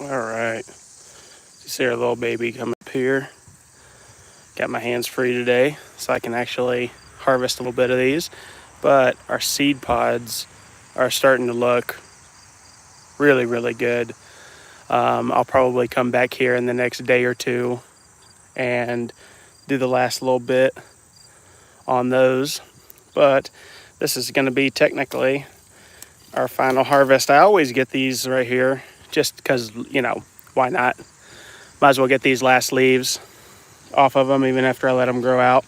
All right. You see our little baby come up here. Got my hands free today, so I can actually harvest a little bit of these. But our seed pods are starting to look really, really good. I'll probably come back here in the next day or two and do the last little bit on those. But this is going to be technically our final harvest. I always get these right here just because, why not? Might as well get these last leaves off of them even after I let them grow out.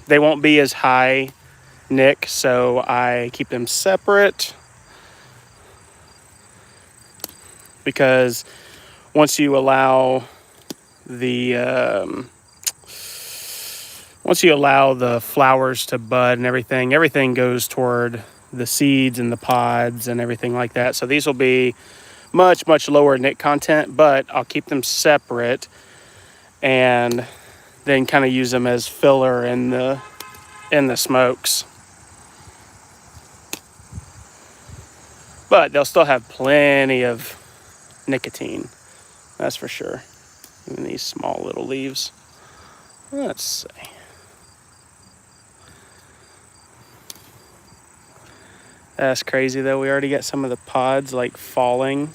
They won't be as high, Nick, so I keep them separate because once you allow the flowers to bud and everything goes toward the seeds and the pods and everything like that. So these will be much lower Nick content, but I'll keep them separate and then kind of use them as filler in the smokes. But they'll still have plenty of nicotine, that's for sure. Even these small little leaves. Let's see. That's crazy though. We already got some of the pods like falling.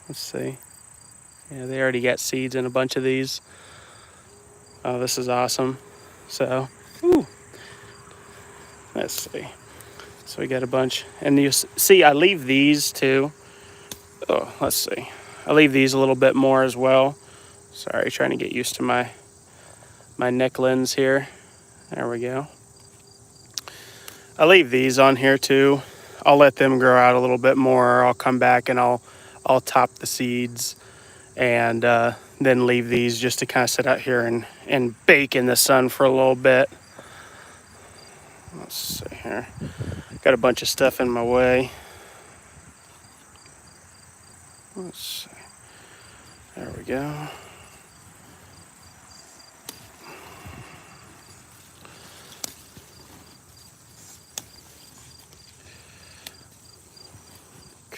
Let's see. Yeah, they already got seeds in a bunch of these. Oh, this is awesome. So, let's see. So we got a bunch. And you see, I leave these too. Oh, let's see. I leave these a little bit more as well. Sorry, trying to get used to my neck lens here. There we go. I leave these on here too. I'll let them grow out a little bit more. I'll come back and I'll top the seeds and then leave these just to kind of sit out here and bake in the sun for a little bit. Let's see here. Got a bunch of stuff in my way. Let's see. There we go.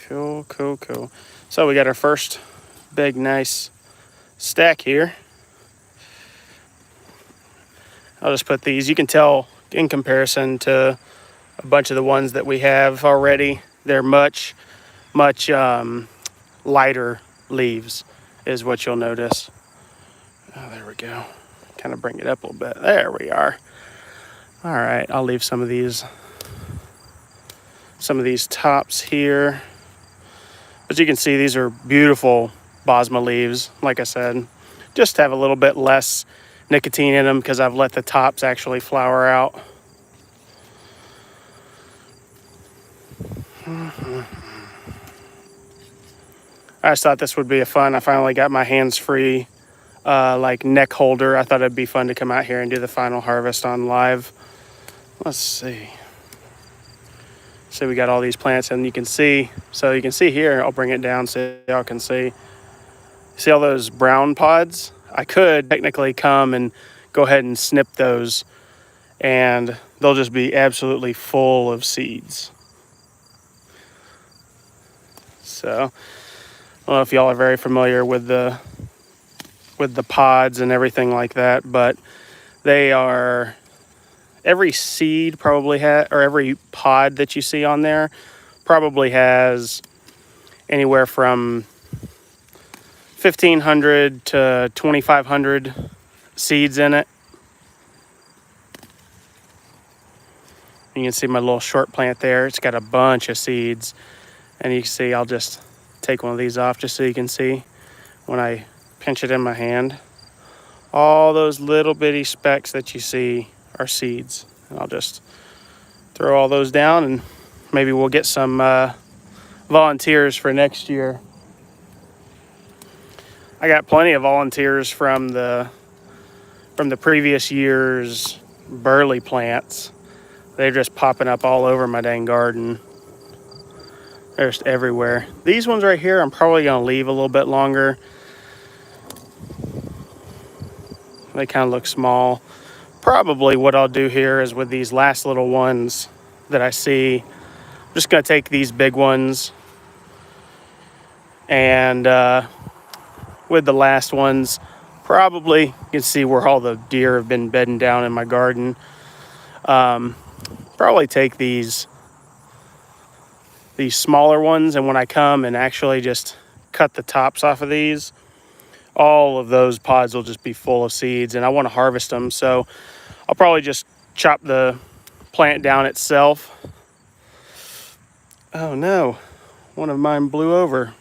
Cool. So we got our first big nice stack here. I'll just put these. You can tell in comparison to a bunch of the ones that we have already, they're much lighter leaves is what you'll notice. Oh, there we go. Kind of bring it up a little bit. There we are. All right, I'll leave some of these tops here. As you can see, these are beautiful Basma leaves. Like I said, just have a little bit less nicotine in them because I've let the tops actually flower out. I just thought this would be fun. I finally got my hands free, like neck holder. I thought it'd be fun to come out here and do the final harvest on live. Let's see. So we got all these plants, and you can see here, I'll bring it down so y'all can see. See all those brown pods? I could technically come and go ahead and snip those, and they'll just be absolutely full of seeds. So, I don't know if y'all are very familiar with the pods and everything like that, but they are, every seed probably has, or every pod that you see on there probably has anywhere from 1,500 to 2,500 seeds in it. You can see my little short plant there. It's got a bunch of seeds. And you can see, I'll just take one of these off just so you can see when I pinch it in my hand. All those little bitty specks that you see are seeds. And I'll just throw all those down, and maybe we'll get some volunteers for next year. I got plenty of volunteers from the previous year's burley plants. They're just popping up all over my dang garden. They're just everywhere. These ones right here, I'm probably going to leave a little bit longer. They kind of look small. Probably what I'll do here is with these last little ones that I see, I'm just going to take these big ones, and with the last ones, probably you can see where all the deer have been bedding down in my garden. Probably take these smaller ones, and when I come and actually just cut the tops off of these, all of those pods will just be full of seeds, and I want to harvest them. So I'll probably just chop the plant down itself. Oh no, one of mine blew over.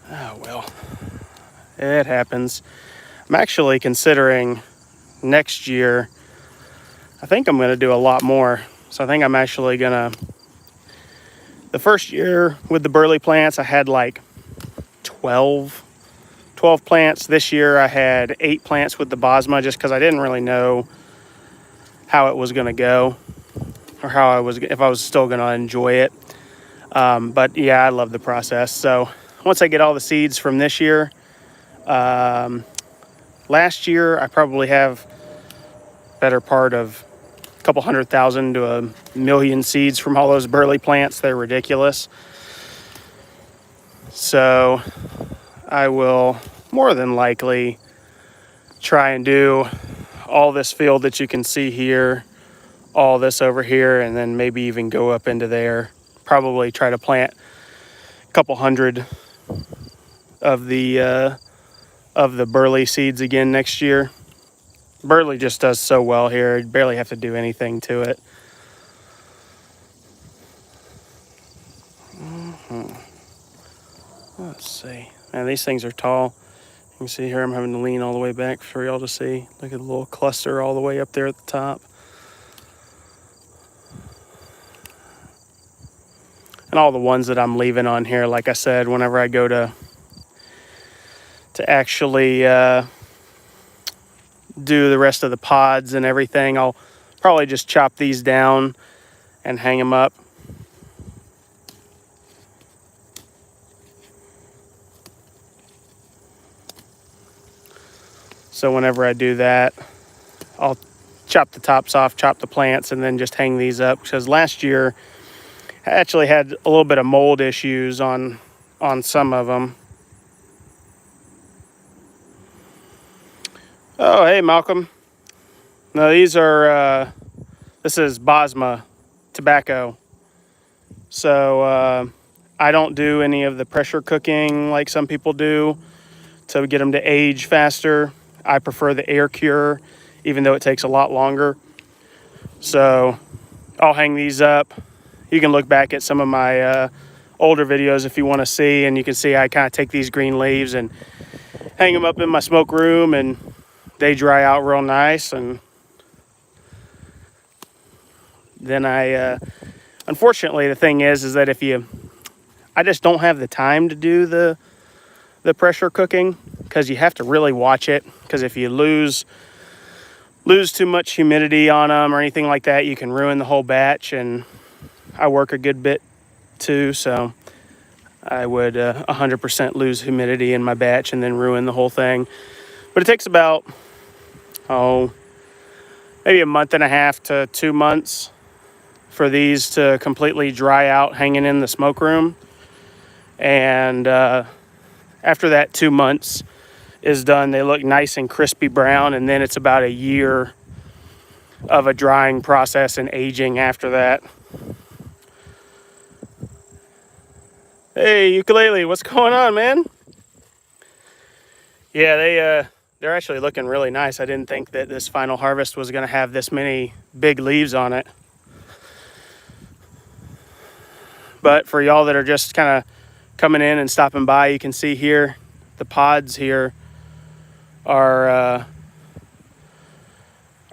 Oh well, it happens. I'm actually considering next year, I think I'm going to do a lot more. So I think I'm actually going to, the first year with the burley plants, I had like 12 plants. This year I had 8 plants with the Basma, just because I didn't really know how it was going to go, or if I was still going to enjoy it. But yeah, I love the process. So once I get all the seeds from this year, last year I probably have better part of a couple 100,000 to 1,000,000 seeds from all those burley plants. They're ridiculous. So I will more than likely try and do all this field that you can see here, all this over here, and then maybe even go up into there. Probably try to plant a couple hundred of the burley seeds again next year. Burley just does so well here. You barely have to do anything to it. Let's see. Man, these things are tall. You can see here I'm having to lean all the way back for y'all to see. Look at the little cluster all the way up there at the top. And all the ones that I'm leaving on here, like I said, whenever I go to actually do the rest of the pods and everything, I'll probably just chop these down and hang them up. So whenever I do that, I'll chop the tops off, chop the plants, and then just hang these up. Because last year I actually had a little bit of mold issues on some of them. Oh, hey, Malcolm. No, these are, this is Basma tobacco. So I don't do any of the pressure cooking like some people do to get them to age faster. I prefer the air cure, even though it takes a lot longer. So I'll hang these up. You can look back at some of my older videos if you want to see, and you can see I kind of take these green leaves and hang them up in my smoke room, and they dry out real nice. And then unfortunately, the thing is that I just don't have the time to do the pressure cooking, because you have to really watch it, because if you lose too much humidity on them or anything like that, you can ruin the whole batch. And I work a good bit too, so I would 100% lose humidity in my batch and then ruin the whole thing. But it takes about maybe a month and a half to 2 months for these to completely dry out hanging in the smoke room. And after that 2 months is done, they look nice and crispy brown, and then it's about a year of a drying process and aging after that. Hey, Ukulele, what's going on, man? Yeah, they're actually looking really nice. I didn't think that this final harvest was going to have this many big leaves on it. But for y'all that are just kind of coming in and stopping by, you can see here the pods here are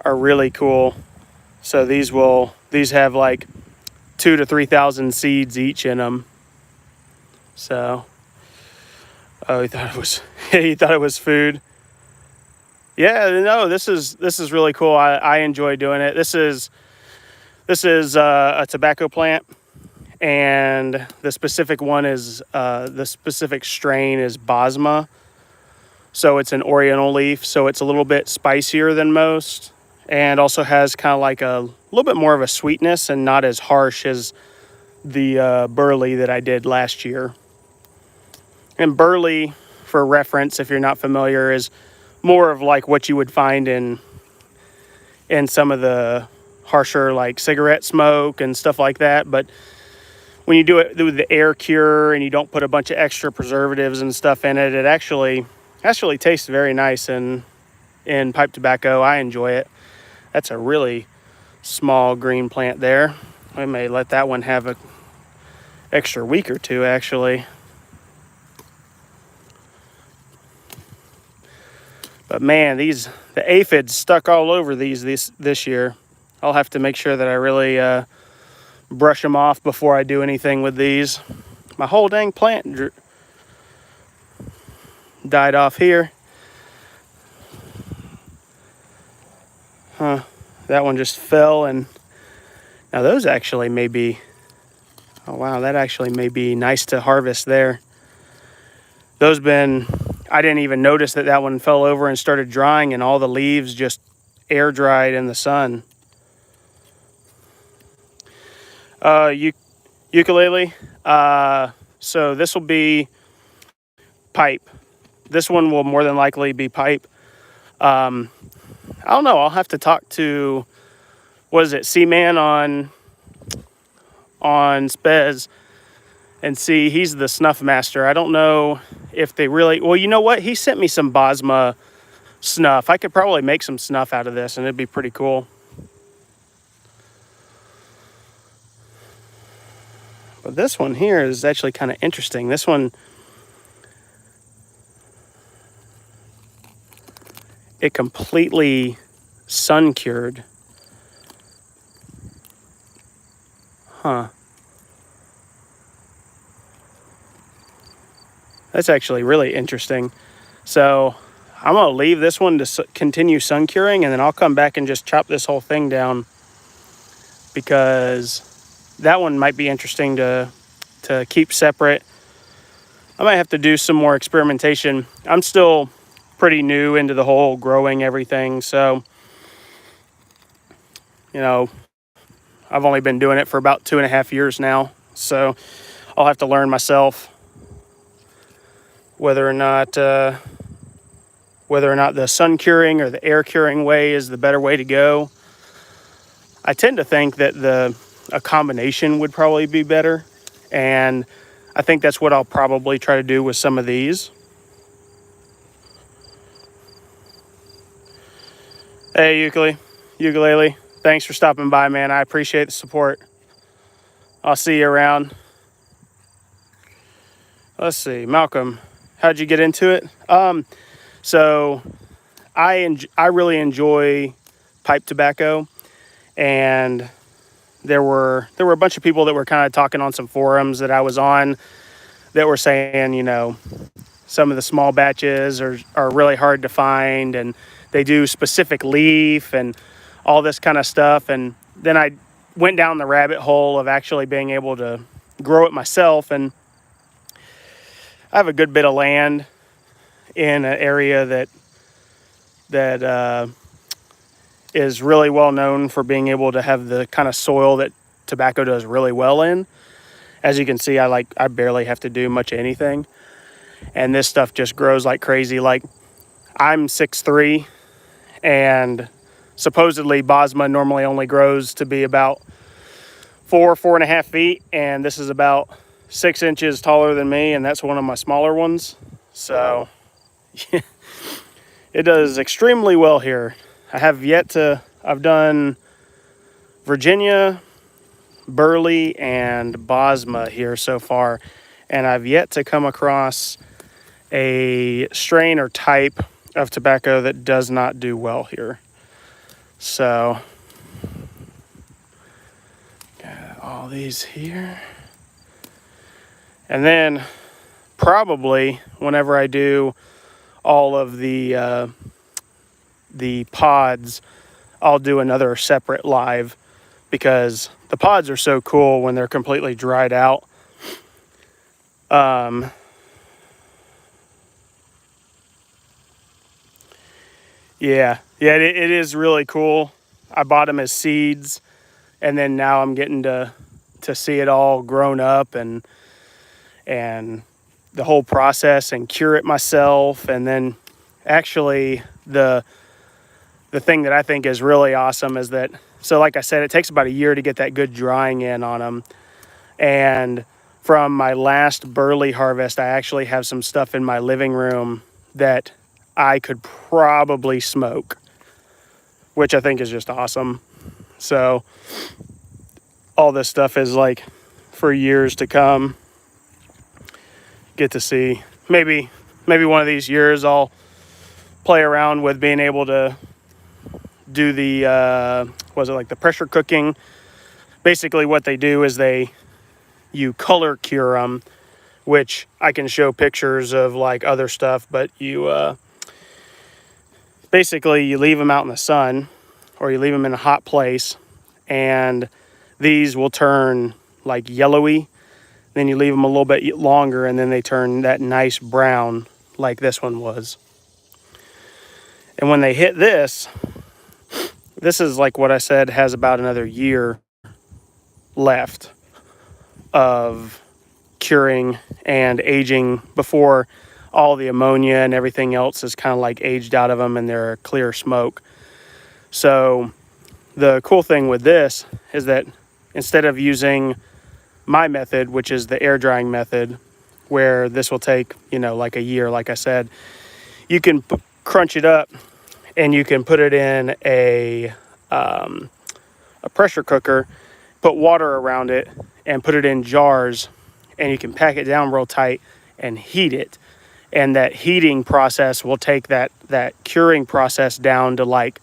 really cool. So these have like 2,000 to 3,000 seeds each in them. So, oh, he thought it was food. Yeah, no, this is really cool. I enjoy doing it. This is a tobacco plant, and the specific one is the specific strain is Basma. So it's an oriental leaf, so it's a little bit spicier than most, and also has kind of like a little bit more of a sweetness and not as harsh as the burley that I did last year. And burley, for reference, if you're not familiar, is more of like what you would find in some of the harsher like cigarette smoke and stuff like that. But when you do it with the air cure and you don't put a bunch of extra preservatives and stuff in it, it actually tastes very nice in pipe tobacco. I enjoy it. That's a really small green plant there. I may let that one have an extra week or two actually. But man, the aphids stuck all over these this year. I'll have to make sure that I really brush them off before I do anything with these. My whole dang plant died off here. That one just fell, and now those actually may be, oh wow, that actually may be nice to harvest there. I didn't even notice that one fell over and started drying, and all the leaves just air dried in the sun. Ukulele. So this will be pipe. This one will more than likely be pipe. I don't know. I'll have to talk to, what is it, C-Man on Spez and see. He's the snuff master. I don't know if they really, well, you know what? He sent me some Basma snuff. I could probably make some snuff out of this and it'd be pretty cool. But this one here is actually kind of interesting. This one, it completely sun cured. Huh. That's actually really interesting. So I'm going to leave this one to continue sun curing, and then I'll come back and just chop this whole thing down, because that one might be interesting to keep separate. I might have to do some more experimentation. I'm still pretty new into the whole growing everything, so I've only been doing it for about 2.5 years now, so I'll have to learn myself whether or not the sun curing or the air curing way is the better way to go. I tend to think that a combination would probably be better, and I think that's what I'll probably try to do with some of these. Hey, ukulele, thanks for stopping by, man. I appreciate the support. I'll see you around. Let's see, Malcolm, how'd you get into it? So I really enjoy pipe tobacco, and there were a bunch of people that were kind of talking on some forums that I was on that were saying, some of the small batches are really hard to find, and they do specific leaf and all this kind of stuff. And then I went down the rabbit hole of actually being able to grow it myself, and I have a good bit of land in an area that is really well known for being able to have the kind of soil that tobacco does really well in. As you can see, I barely have to do much of anything, and this stuff just grows like crazy. Like, I'm 6'3", and supposedly Basma normally only grows to be about 4.5 feet, and this is about 6 inches taller than me, and that's one of my smaller ones. So it does extremely well here. I've done Virginia, Burley, and Basma here so far, and I've yet to come across a strain or type of tobacco that does not do well here. So got all these here, and then probably whenever I do all of the pods, I'll do another separate live, because the pods are so cool when they're completely dried out. Yeah, it is really cool. I bought them as seeds, and then now I'm getting to see it all grown up and the whole process and cure it myself. And then actually the thing that I think is really awesome is that, so like I said, it takes about a year to get that good drying in on them. And from my last burley harvest, I actually have some stuff in my living room that I could probably smoke, which I think is just awesome. So all this stuff is like for years to come. Get to see. Maybe one of these years I'll play around with being able to do the was it like the pressure cooking. Basically what they do is you color cure them, which I can show pictures of like other stuff, but you basically you leave them out in the sun or you leave them in a hot place, and these will turn like yellowy. Then you leave them a little bit longer, and then they turn that nice brown like this one was. And when they hit this is like what I said, has about another year left of curing and aging before all the ammonia and everything else is kind of like aged out of them and they're clear smoke. So the cool thing with this is that instead of using my method, which is the air drying method, where this will take, like a year, like I said, you can crunch it up and you can put it in a pressure cooker, put water around it, and put it in jars, and you can pack it down real tight and heat it. And that heating process will take that curing process down to like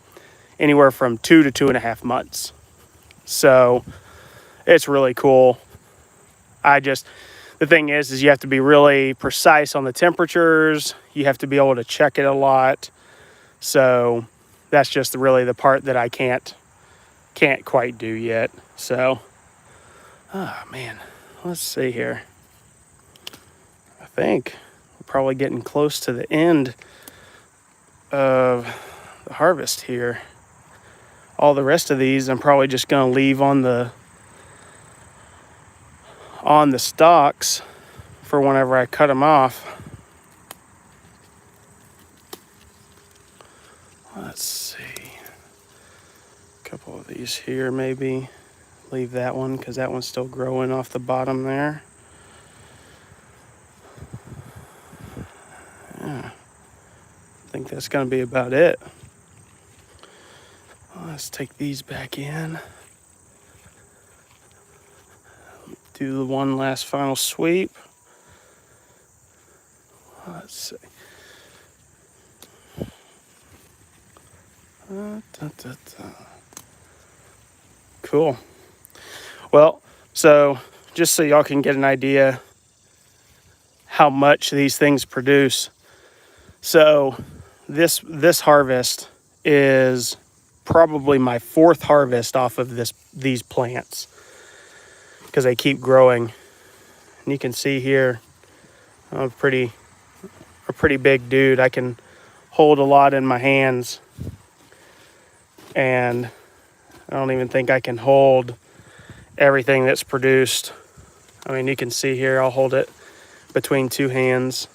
anywhere from 2 to 2.5 months. So it's really cool. The thing is you have to be really precise on the temperatures. You have to be able to check it a lot. So that's just really the part that I can't quite do yet. So, oh man, let's see here. I think we're probably getting close to the end of the harvest here. All the rest of these I'm probably just going to leave on the stalks for whenever I cut them off. Let's see. A couple of these here maybe. Leave that one because that one's still growing off the bottom there. Yeah. I think that's going to be about it. Let's take these back in. Do the one last final sweep. Let's see. Cool. Well, so just so y'all can get an idea how much these things produce. So this harvest is probably my 4th harvest off of these plants because they keep growing. And you can see here, I'm a pretty big dude. I can hold a lot in my hands, and I don't even think I can hold everything that's produced. I mean, you can see here, I'll hold it between 2 hands.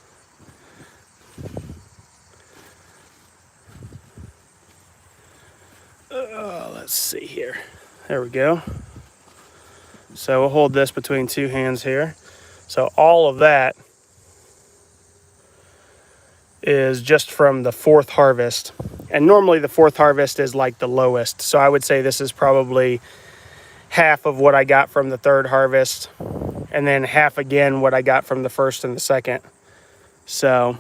Let's see here. There we go. So we'll hold this between 2 hands here. So all of that is just from the 4th harvest. And normally the 4th harvest is like the lowest. So I would say this is probably half of what I got from the 3rd harvest, and then half again what I got from the 1st and the 2nd. So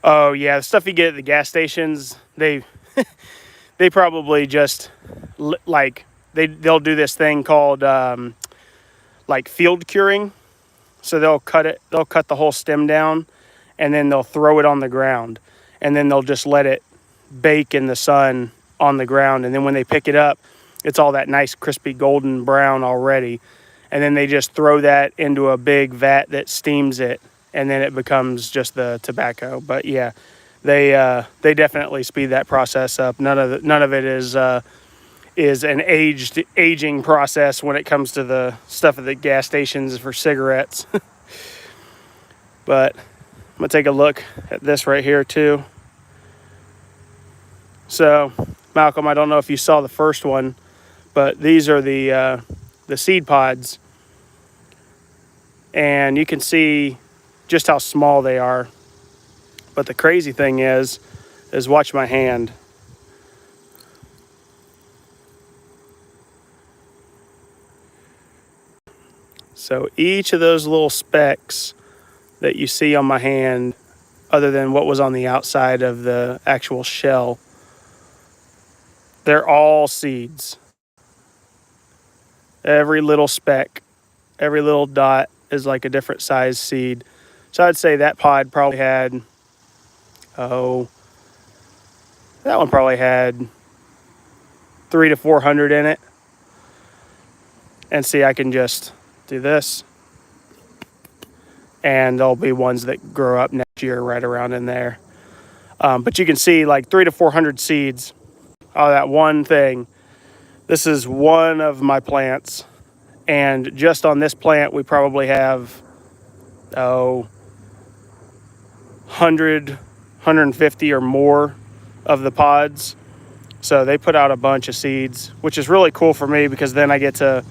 oh yeah, the stuff you get at the gas stations, they probably just like they'll do this thing called like field curing. So they'll cut the whole stem down, and then they'll throw it on the ground, and then they'll just let it bake in the sun on the ground. And then when they pick it up, it's all that nice crispy golden brown already. And then they just throw that into a big vat that steams it. and then it becomes just the tobacco. But yeah, they definitely speed that process up. None of it is an aging process when it comes to the stuff at the gas stations for cigarettes. But I'm gonna take a look at this right here too. So Malcolm, I don't know if you saw the first one, but these are the seed pods, and you can see just how small they are. But the crazy thing is watch my hand. So each of those little specks that you see on my hand, other than what was on the outside of the actual shell, they're all seeds. Every little speck, every little dot is like a different size seed. So I'd say that pod probably had, that one probably had 300 to 400 in it. And see, I can just do this, and there'll be ones that grow up next year right around in there. But you can see like 300 to 400 seeds out of that one thing. This is one of my plants, and just on this plant we probably have 100, 150 or more of the pods. So they put out a bunch of seeds, which is really cool for me because then I get to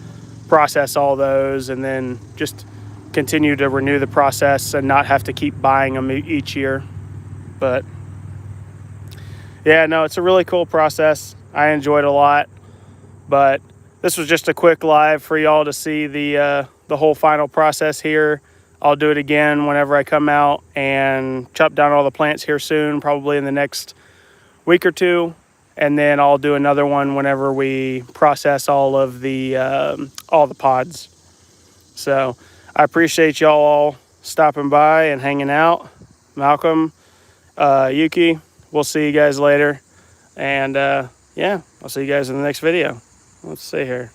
process all those and then just continue to renew the process and not have to keep buying them each year. But yeah, no, it's a really cool process. I enjoyed it a lot. But this was just a quick live for y'all to see the whole final process here. I'll do it again whenever I come out and chop down all the plants here soon, probably in the next week or two. And then I'll do another one whenever we process all the pods. So I appreciate y'all all stopping by and hanging out. Malcolm, Yuki, we'll see you guys later. And yeah, I'll see you guys in the next video. Let's see here.